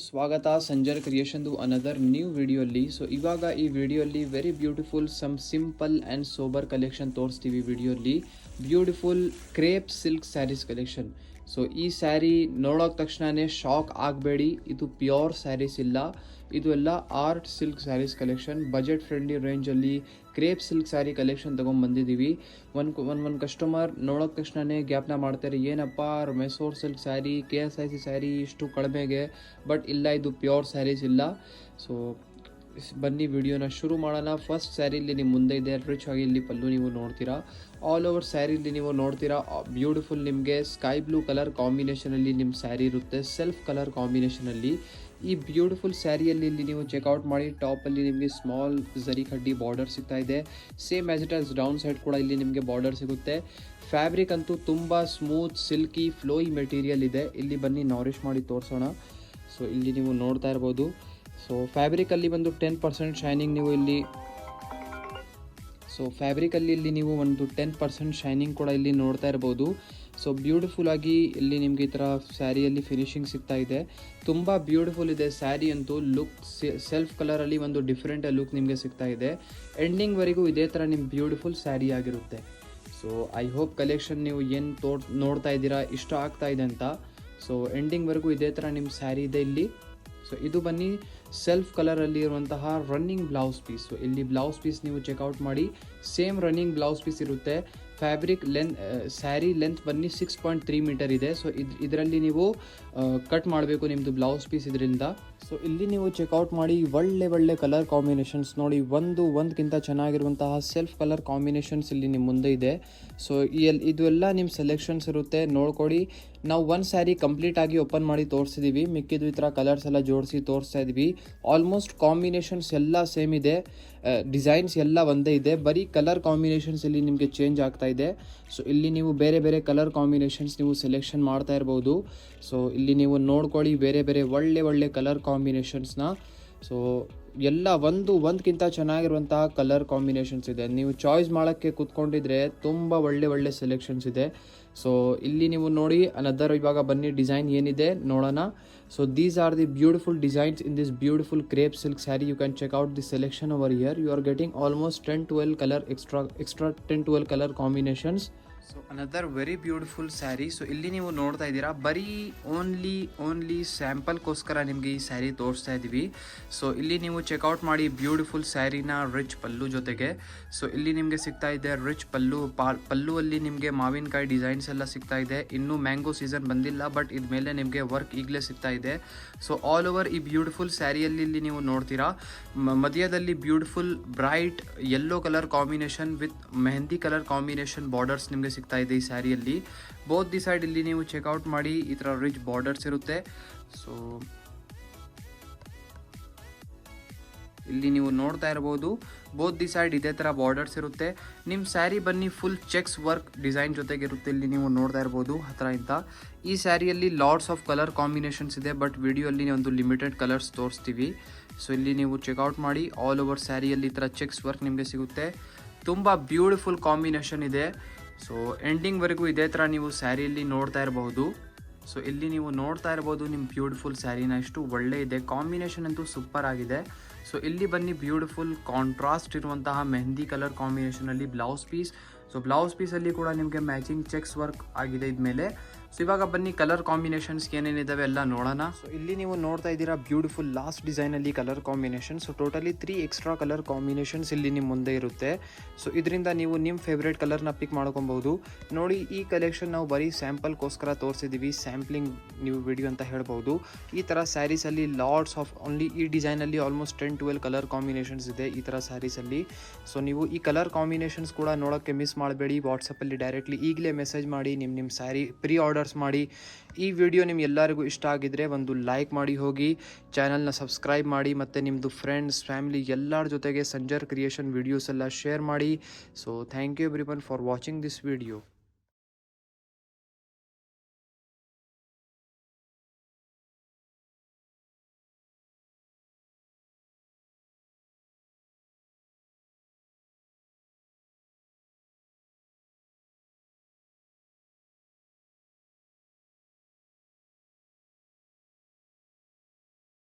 ಸ್ವಾಗತ ಸಂಜರ್ creation another new video ಅಲ್ಲಿ. ಸೊ ಇವಾಗ ಈ ವಿಡಿಯೋ ಅಲ್ಲಿ very beautiful some simple and sober collection ತೋರಿಸ್ತೀವಿ. ವಿಡಿಯೋ ಅಲ್ಲಿ beautiful crepe silk sarees collection. So ಈ ಸ್ಯಾರಿ ನೋಡೋಕೆ ತಕ್ಷಣವೇ ಶಾಕ್ ಆಗಬೇಡಿ, ಇದು ಪ್ಯೂರ್ ಸ್ಯಾರೀಸ್ ಇಲ್ಲ, ಇದು ಎಲ್ಲ art silk sarees collection. Budget friendly ರೇಂಜಲ್ಲಿ ಕ್ರೇಪ್ ಸಿಲ್ಕ್ ಸ್ಯಾರಿ ಕಲೆಕ್ಷನ್ ತೊಗೊಂಡ್ಬಂದಿದ್ದೀವಿ. ಒಂದು ಕಸ್ಟಮರ್ ನೋಡೋಕೆ ತಕ್ಷಣವೇ ಜ್ಞಾಪನ ಮಾಡ್ತಾರೆ, ಏನಪ್ಪ Mysore silk saree, KSIC saree ಇಷ್ಟು ಕಡಿಮೆಗೆ, ಬಟ್ ಇಲ್ಲ ಇದು ಪ್ಯೂರ್ ಸ್ಯಾರೀಸ್ ಇಲ್ಲ. ಸೊ ಬನ್ನಿ ವಿಡಿಯೋನ ಶುರು ಮಾಡೋಣ. ಫಸ್ಟ್ ಸ್ಯಾರಿಲಿ ನಿಮ್ಮ ಮುಂದೆ ಇದೆ, ರಿಚ್ ಆಗಿ ಇಲ್ಲಿ ಪಲ್ಲು ನೀವು ನೋಡ್ತೀರಾ. ಆಲ್ ಓವರ್ ಸ್ಯಾರಿಲಿ ನೀವು ನೋಡ್ತೀರಾ ಬ್ಯೂಟಿಫುಲ್ ನಿಮಗೆ ಸ್ಕೈ ಬ್ಲೂ ಕಲರ್ ಕಾಂಬಿನೇಷನಲ್ಲಿ ನಿಮ್ಮ ಸ್ಯಾರಿ ಇರುತ್ತೆ, ಸೆಲ್ಫ್ ಕಲರ್ ಕಾಂಬಿನೇಷನಲ್ಲಿ. ಈ ಬ್ಯೂಟಿಫುಲ್ ಸ್ಯಾರಿಯಲ್ಲಿ ಇಲ್ಲಿ ನೀವು ಚೆಕ್ಔಟ್ ಮಾಡಿ, ಟಾಪಲ್ಲಿ ನಿಮಗೆ ಸ್ಮಾಲ್ ಝರಿ ಕಡ್ಡಿ ಬಾರ್ಡರ್ ಸಿಗ್ತಾ ಇದೆ. Same as it as down side ಕೂಡ ಇಲ್ಲಿ ನಿಮಗೆ ಬಾರ್ಡರ್ ಸಿಗುತ್ತೆ. ಫ್ಯಾಬ್ರಿಕ್ ಅಂತೂ ತುಂಬ ಸ್ಮೂತ್ ಸಿಲ್ಕಿ ಫ್ಲೋಯಿ ಮೆಟೀರಿಯಲ್ ಇದೆ. ಇಲ್ಲಿ ಬನ್ನಿ ನಾರಿಶ್ ಮಾಡಿ ತೋರಿಸೋಣ. ಸೊ ಇಲ್ಲಿ ನೀವು ನೋಡ್ತಾ ಇರ್ಬೋದು. ಸೊ ಫ್ಯಾಬ್ರಿಕಲ್ಲಿ ಒಂದು 10% ಶೈನಿಂಗ್ ನೀವು ಇಲ್ಲಿ, ಸೊ ಫ್ಯಾಬ್ರಿಕಲ್ಲಿ ಇಲ್ಲಿ ನೀವು ಒಂದು 10% ಶೈನಿಂಗ್ ಕೂಡ ಇಲ್ಲಿ ನೋಡ್ತಾ ಇರ್ಬೋದು. ಸೊ ಬ್ಯೂಟಿಫುಲ್ ಆಗಿ ಇಲ್ಲಿ ನಿಮಗೆ ಈ ಥರ ಸ್ಯಾರಿಯಲ್ಲಿ ಫಿನಿಶಿಂಗ್ ಸಿಗ್ತಾ ಇದೆ. ತುಂಬ ಬ್ಯೂಟಿಫುಲ್ ಇದೆ ಸ್ಯಾರಿ ಅಂತೂ. ಲುಕ್ ಸೆಲ್ಫ್ ಕಲರಲ್ಲಿ ಒಂದು ಡಿಫ್ರೆಂಟ್ ಲುಕ್ ನಿಮಗೆ ಸಿಗ್ತಾ ಇದೆ. ಎಂಡಿಂಗ್ವರೆಗೂ ಇದೇ ಥರ ನಿಮ್ಮ ಬ್ಯೂಟಿಫುಲ್ ಸ್ಯಾರಿ ಆಗಿರುತ್ತೆ. ಸೊ ಐ ಹೋಪ್ ಕಲೆಕ್ಷನ್ ನೀವು ಏನು ನೋಡ್ತಾ ಇದ್ದೀರಾ ಇಷ್ಟ ಆಗ್ತಾ ಇದೆ ಅಂತ. ಸೊ ಎಂಡಿಂಗ್ವರೆಗೂ ಇದೇ ಥರ ನಿಮ್ಮ ಸ್ಯಾರಿ ಇದೆ ಇಲ್ಲಿ. ಸೊ ಇದು ಬನ್ನಿ ಸೆಲ್ಫ್ ಕಲರಲ್ಲಿ ಇರುವಂತಹ ರನ್ನಿಂಗ್ ಬ್ಲೌಸ್ ಪೀಸ್. ಸೊ ಇಲ್ಲಿ ಬ್ಲೌಸ್ ಪೀಸ್ ನೀವು ಚೆಕ್ಔಟ್ ಮಾಡಿ, ಸೇಮ್ ರನ್ನಿಂಗ್ ಬ್ಲೌಸ್ ಪೀಸ್ ಇರುತ್ತೆ. ಫ್ಯಾಬ್ರಿಕ್ ಸ್ಯಾರಿ ಲೆಂತ್ ಬನ್ನಿ 6.3 ಮೀಟರ್ ಇದೆ. ಸೊ ಇದರಲ್ಲಿ ನೀವು ಕಟ್ ಮಾಡಬೇಕು ನಿಮ್ಮದು ಬ್ಲೌಸ್ ಪೀಸ್ ಇದರಿಂದ. ಸೊ ಇಲ್ಲಿ ನೀವು ಚೆಕ್ಔಟ್ ಮಾಡಿ, ಒಳ್ಳೆ ಕಲರ್ ಕಾಂಬಿನೇಷನ್ಸ್ ನೋಡಿ, ಒಂದಕ್ಕಿಂತ ಚೆನ್ನಾಗಿರುವಂತಹ ಸೆಲ್ಫ್ ಕಲರ್ ಕಾಂಬಿನೇಷನ್ಸ್ ಇಲ್ಲಿ ನಿಮ್ಮ ಮುಂದೆ ಇದೆ. ಸೊ ಇದು ಎಲ್ಲ ನಿಮ್ಮ ಸೆಲೆಕ್ಷನ್ಸ್ ಇರುತ್ತೆ, ನೋಡ್ಕೊಡಿ. ನಾವು ಒಂದು ಸ್ಯಾರಿ ಕಂಪ್ಲೀಟ್ ಆಗಿ ಓಪನ್ ಮಾಡಿ ತೋರಿಸಿದ್ದೀವಿ, ಮಿಕ್ಕಿದ್ದು ಈ ಥರ ಕಲರ್ಸ್ ಎಲ್ಲ ಜೋಡಿಸಿ ತೋರಿಸ್ತಾ ಇದ್ವಿ. ಆಲ್ಮೋಸ್ಟ್ ಕಾಂಬಿನೇಷನ್ಸ್ ಎಲ್ಲ ಸೇಮ್ ಇದೆ, ಡಿಸೈನ್ಸ್ ಎಲ್ಲ ಒಂದೇ ಇದೆ, ಬರೀ ಕಲರ್ ಕಾಂಬಿನೇಷನ್ಸ್ ಇಲ್ಲಿ ನಿಮಗೆ ಚೇಂಜ್ ಆಗ್ತಾ ಇದೆ. ಸೊ ಇಲ್ಲಿ ನೀವು ಬೇರೆ ಕಲರ್ ಕಾಂಬಿನೇಷನ್ಸ್ ನೀವು ಸೆಲೆಕ್ಷನ್ ಮಾಡ್ತಾ ಇರ್ಬೋದು. ಸೊ ಇಲ್ಲಿ ನೀವು ನೋಡ್ಕೊಳ್ಳಿ ಬೇರೆ ಒಳ್ಳೆ ಕಲರ್ ಕಾಂಬಿನೇಷನ್ಸ್ನ. ಸೊ ಎಲ್ಲ ಒಂದಕ್ಕಿಂತ ಚೆನ್ನಾಗಿರುವಂತಹ ಕಲರ್ ಕಾಂಬಿನೇಷನ್ಸ್ ಇದೆ. ನೀವು ಚಾಯ್ಸ್ ಮಾಡೋಕ್ಕೆ ಕೂತ್ಕೊಂಡಿದ್ರೆ ತುಂಬ ಒಳ್ಳೆ ಸೆಲೆಕ್ಷನ್ಸ್ ಇದೆ. ಸೊ ಇಲ್ಲಿ ನೀವು ನೋಡಿ ಅನದರ್, ಇವಾಗ ಬನ್ನಿ ಡಿಸೈನ್ ಏನಿದೆ ನೋಡೋಣ. So these are the beautiful designs in this beautiful crepe silk sari. You can check out the selection over here. You are getting almost 10-12 colour extra 10-12 colour combinations. So another very beautiful sari. So ಇಲ್ಲಿ ನೀವು ನೋಡ್ತಾ ಇದ್ದೀರಾ, ಬರೀ only ಸ್ಯಾಂಪಲ್ಗೋಸ್ಕರ ನಿಮಗೆ ಈ ಸ್ಯಾರಿ ತೋರಿಸ್ತಾ ಇದ್ದೀವಿ. So ಇಲ್ಲಿ ನೀವು ಚೆಕ್ಔಟ್ ಮಾಡಿ ಬ್ಯೂಟಿಫುಲ್ ಸ್ಯಾರಿನ ರಿಚ್ ಪಲ್ಲು ಜೊತೆಗೆ. ಸೊ ಇಲ್ಲಿ ನಿಮಗೆ ಸಿಗ್ತಾ ಇದೆ ರಿಚ್ ಪಲ್ಲುವಲ್ಲಿ ನಿಮಗೆ ಮಾವಿನಕಾಯಿ ಡಿಸೈನ್ಸ್ ಎಲ್ಲ ಸಿಗ್ತಾ ಇದೆ. ಇನ್ನೂ ಮ್ಯಾಂಗೋ ಸೀಸನ್ ಬಂದಿಲ್ಲ, ಬಟ್ ಇದ ಮೇಲೆ ನಿಮಗೆ ವರ್ಕ್ ಈಗಲೇ ಸಿಗ್ತಾ ಇದೆ. ಸೊ ಆಲ್ ಓವರ್ ಈ ಬ್ಯೂಟಿಫುಲ್ ಸ್ಯಾರಿಯಲ್ಲಿ ಇಲ್ಲಿ ನೀವು ನೋಡ್ತೀರಾ ಮಧ್ಯದಲ್ಲಿ beautiful bright yellow colour combination with mehndi colour combination borders ನಿಮಗೆ ಸಿಗ್ತಾ ಇದೆ ಈ ಸ್ಯಾರಿಯಲ್ಲಿ. ಬೋತ್ ದಿ ಸೈಡ್ ಇಲ್ಲಿ ನೀವು ಚೆಕ್ಔಟ್ ಮಾಡಿ, ಈ ಥರ ರಿಚ್ ಬಾರ್ಡರ್ಸ್ ಇರುತ್ತೆ. ಸೊ ಇಲ್ಲಿ ನೀವು ನೋಡ್ತಾ ಇರ್ಬೋದು, ಬೋತ್ ದಿ ಸೈಡ್ ಇದೇ ಥರ ಬಾರ್ಡರ್ಸ್ ಇರುತ್ತೆ. ನಿಮ್ಮ ಸ್ಯಾರಿ ಬನ್ನಿ ಫುಲ್ ಚೆಕ್ಸ್ ವರ್ಕ್ ಡಿಸೈನ್ ಜೊತೆಗೆ ಇರುತ್ತೆ. ಇಲ್ಲಿ ನೀವು ನೋಡ್ತಾ ಇರ್ಬೋದು ಹತ್ರ ಇಂತ. ಈ ಸ್ಯಾರಿಯಲ್ಲಿ ಲಾಟ್ಸ್ ಆಫ್ ಕಲರ್ ಕಾಂಬಿನೇಷನ್ಸ್ ಇದೆ, ಬಟ್ ವಿಡಿಯೋಲ್ಲಿ ಒಂದು ಲಿಮಿಟೆಡ್ ಕಲರ್ಸ್ ತೋರಿಸ್ತೀವಿ. ಸೊ ಇಲ್ಲಿ ನೀವು ಚೆಕ್ಔಟ್ ಮಾಡಿ, ಆಲ್ ಓವರ್ ಸ್ಯಾರಿಯಲ್ಲಿ ಈ ಥರ ಚೆಕ್ಸ್ ವರ್ಕ್ ನಿಮಗೆ ಸಿಗುತ್ತೆ. ತುಂಬ ಬ್ಯೂಟಿಫುಲ್ ಕಾಂಬಿನೇಷನ್ ಇದೆ. ಸೊ ಎಂಡಿಂಗ್ವರೆಗೂ ಇದೇ ಥರ ನೀವು ಸ್ಯಾರಿಯಲ್ಲಿ ನೋಡ್ತಾ ಇರಬಹುದು. ಸೊ ಇಲ್ಲಿ ನೀವು ನೋಡ್ತಾ ಇರ್ಬೋದು ನಿಮ್ಮ ಬ್ಯೂಟಿಫುಲ್ ಸ್ಯಾರಿನ, ಎಷ್ಟು ಒಳ್ಳೆ ಇದೆ, ಕಾಂಬಿನೇಷನ್ ಅಂತೂ ಸೂಪರ್ ಆಗಿದೆ. ಸೊ ಇಲ್ಲಿ ಬನ್ನಿ ಬ್ಯೂಟಿಫುಲ್ ಕಾಂಟ್ರಾಸ್ಟ್ ಇರುವಂತಹ ಮೆಹಂದಿ ಕಲರ್ ಕಾಂಬಿನೇಷನಲ್ಲಿ ಬ್ಲೌಸ್ ಪೀಸ್. ಸೊ ಬ್ಲೌಸ್ ಪೀಸಲ್ಲಿ ಕೂಡ ನಿಮಗೆ ಮ್ಯಾಚಿಂಗ್ ಚೆಕ್ಸ್ ವರ್ಕ್ ಆಗಿದೆ ಇದ್ಮೇಲೆ. ಸೊ ಇವಾಗ ಬನ್ನಿ ಕಲರ್ ಕಾಂಬಿನೇಷನ್ಸ್ ಏನೇನಿದ್ದಾವೆ ಎಲ್ಲ ನೋಡೋಣ. ಸೊ ಇಲ್ಲಿ ನೀವು ನೋಡ್ತಾ ಇದ್ದೀರಾ ಬ್ಯೂಟಿಫುಲ್ ಲಾಸ್ಟ್ ಡಿಸೈನಲ್ಲಿ colour combination. So totally 3 extra colour combinations ಇಲ್ಲಿ ನಿಮ್ಮ ಮುಂದೆ ಇರುತ್ತೆ. ಸೊ ಇದರಿಂದ ನೀವು ನಿಮ್ಮ ಫೇವ್ರೇಟ್ ಕಲರ್ನ ಪಿಕ್ ಮಾಡ್ಕೊಬಹುದು. ನೋಡಿ ಈ ಕಲೆಕ್ಷನ್ ನಾವು ಬರೀ ಸ್ಯಾಂಪಲ್ಗೋಸ್ಕರ ತೋರಿಸಿದ್ದೀವಿ, ಸ್ಯಾಂಪ್ಲಿಂಗ್ ನೀವು ವಿಡಿಯೋ ಅಂತ ಹೇಳ್ಬೋದು. ಈ ಥರ ಸ್ಯಾರೀಸಲ್ಲಿ ಲಾಟ್ಸ್ ಆಫ್ ಓನ್ಲಿ ಈ ಡಿಸೈನಲ್ಲಿ ಆಲ್ಮೋಸ್ಟ್ 10-12 ಕಲರ್ ಕಾಂಬಿನೇಷನ್ಸ್ ಇದೆ ಈ ಥರ ಸ್ಯಾರೀಸಲ್ಲಿ. ಸೊ ನೀವು ಈ ಕಲರ್ ಕಾಂಬಿನೇಷನ್ಸ್ ಕೂಡ ನೋಡೋಕ್ಕೆ ಮಿಸ್ ಮಾಡಬೇಡಿ. ವಾಟ್ಸಪ್ಪಲ್ಲಿ ಡೈರೆಕ್ಟ್ಲಿ ಈಗಲೇ ಮೆಸೇಜ್ ಮಾಡಿ, ನಿಮ್ಮ ಸ್ಯಾರಿ ಪ್ರೀ ಆರ್ಡರ್ಸ್ ಮಾಡಿ. ಈ ವಿಡಿಯೋ ನಿಮ್ಗೆಲ್ಲರಿಗೂ ಇಷ್ಟ ಆಗಿದ್ರೆ ಒಂದು ಲೈಕ್ ಮಾಡಿ ಹೋಗಿ, ಚಾನಲ್ನ ಸಬ್ಸ್ಕ್ರೈಬ್ ಮಾಡಿ, ಮತ್ತು ನಿಮ್ಮದು ಫ್ರೆಂಡ್ಸ್ ಫ್ಯಾಮಿಲಿ ಎಲ್ಲರ ಜೊತೆಗೆ ಸಂಜರ್ ಕ್ರಿಯೇಷನ್ ವಿಡಿಯೋಸ್ ಎಲ್ಲ ಶೇರ್ ಮಾಡಿ. So thank you everyone for watching this video.